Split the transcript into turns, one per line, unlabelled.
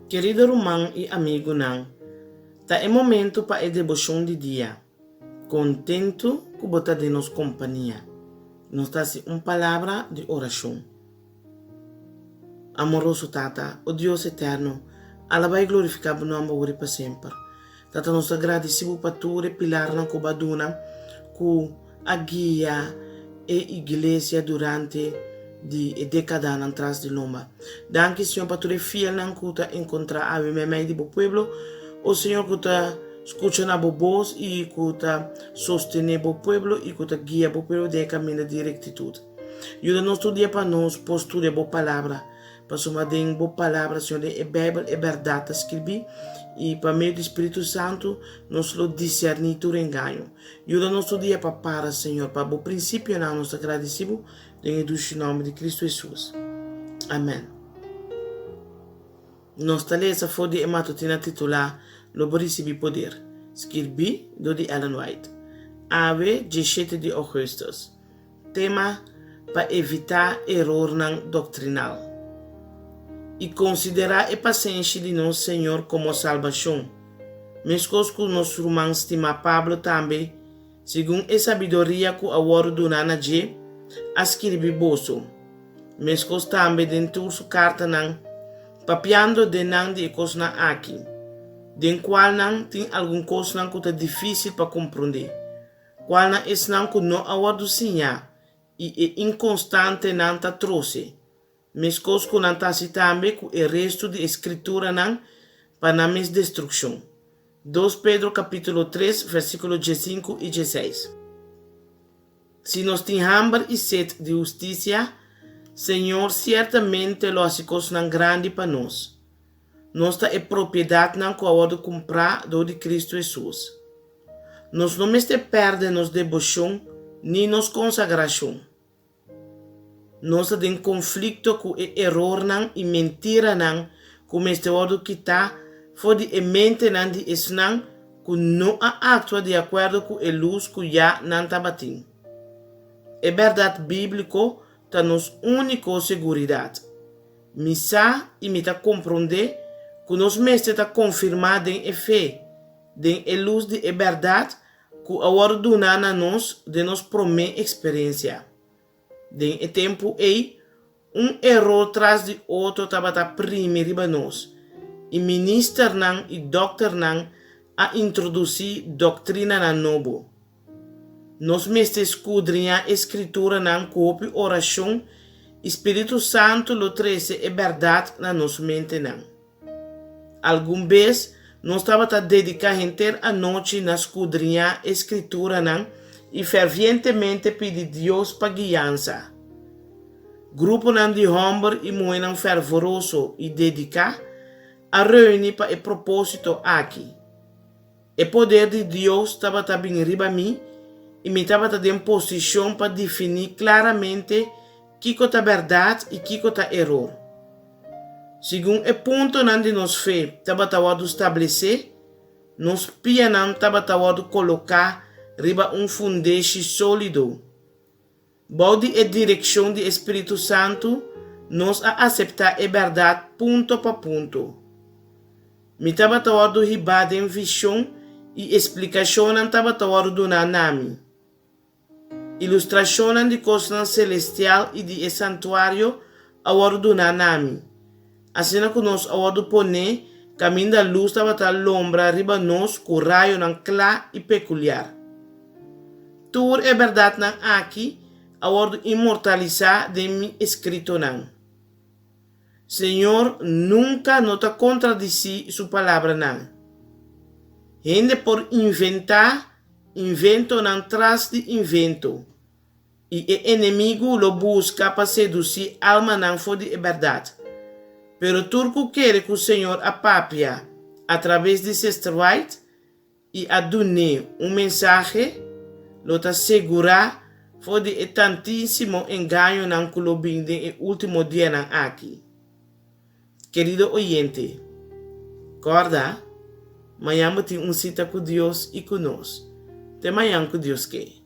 Querido irmão e amigo não, tá é momento para a devoção de dia. Contento que botar de nos companhia. Nos dá uma palavra de oração. Amoroso Tata, o Deus eterno, alaba e glorificado o nome hoje para sempre. Tata, nos agradecemos para tu pilar na cobaduna, com a guia e igreja durante de década atrás de lomba. Danke, Senhor, para tu fiel na cuta encontrar a mim de bo pueblo. O Senhor cuta escucha na bo voz e cuta sostener bo pueblo e cuta guia bo pueblo de caminho de rectitude. Ajuda-nos todo dia para nós postura bo palavra. Para somar de bo palavra, Senhor, de Bíblia é verdade escrevi e para meio do Espírito Santo nos lo discernir tudo engano. Ajuda-nos todo dia para Senhor, para o princípio não nos agradecemos em nome de Cristo Jesus. Amém. Nossa lesa foi de matutina titular Lobo recebi poder. Escrevi do de Ellen White. Ave 17 de Augustus. Tema para evitar erro doctrinal. E considerar a paciência de nosso Senhor como salvação. Mesmo que nosso irmão estima Pablo também, segundo a sabedoria que a word do Nana J, escrevi bolso. Mesmo também dentro sua carta não, papiando de não de coisa na aqui, den qual não tem algum coisa não que é difícil para compreender, qual não é não que não a word do Senhor e é inconstante não ta trouxe. Mesmo que não ta se também que o resto de escritura não para não mais destruição. 2 Pedro capítulo 3, versículo 15 e 16. Se nós temos hambre e sede de justiça, Senhor certamente lo hace coisa grande para nós. Nossa é propriedade não que pode comprar do de Cristo Jesus. Nós não me perde nos devoção nem nos consagração. Nós temos conflito com o erro não e mentira não como este word que está for de mente não de esnang que não atua de acordo com a luz que já não está batendo. É verdade bíblico tá nos única seguridade. Missa e me tá compreender que nos mestre tá confirmado em fé, em a luz de verdade que a ordena na nós de nos promete experiência. Den e tempo aí erro atrás de outro tava tá primeiro para nós. E minister não e doctor não a introduzir doutrina na novo. Nós mestres escudrinhar a escritura na copia oração, Espírito Santo lo trece é verdade na nossa mente não. Algum vez nós estava a dedicar inteira a noite na escudrinhar a escritura não e fervientemente pedir Deus para guiança. Grupo não de homem e muito fervoroso e dedicar a reunir para o propósito aqui. O poder de Deus estava bem riba mim e me estava em posição para definir claramente que é verdade e que é erro. Segundo o ponto de nossa fé estava estabelecer, nos pia não estava colocar riba fundamento sólido. Bode a direção do Espírito Santo, nos a aceitar a verdade ponto por ponto. Me estava riba em visão e explicação não estava do nami. Ilustração de coisas celestial e de santuário a do nami. Assim que nós a pone caminho da luz estava lombra riba nós com raio não claro e peculiar. Tudo é verdade não aqui a imortalizar de mim escrito não. Senhor nunca nota contradici sua palavra não. Gente por inventar, invento não traz de invento. E o inimigo lo busca para seduzir alma não for de verdade. Pero tudo quer que o Senhor apapia através de Sister White e adune mensagem, lo ta segurar for de tantíssimo engano não que lo binde o último dia não aqui. Querido oyente, acorda, amanhã tem cita com Deus e conosco. Até amanhã que Deus quer.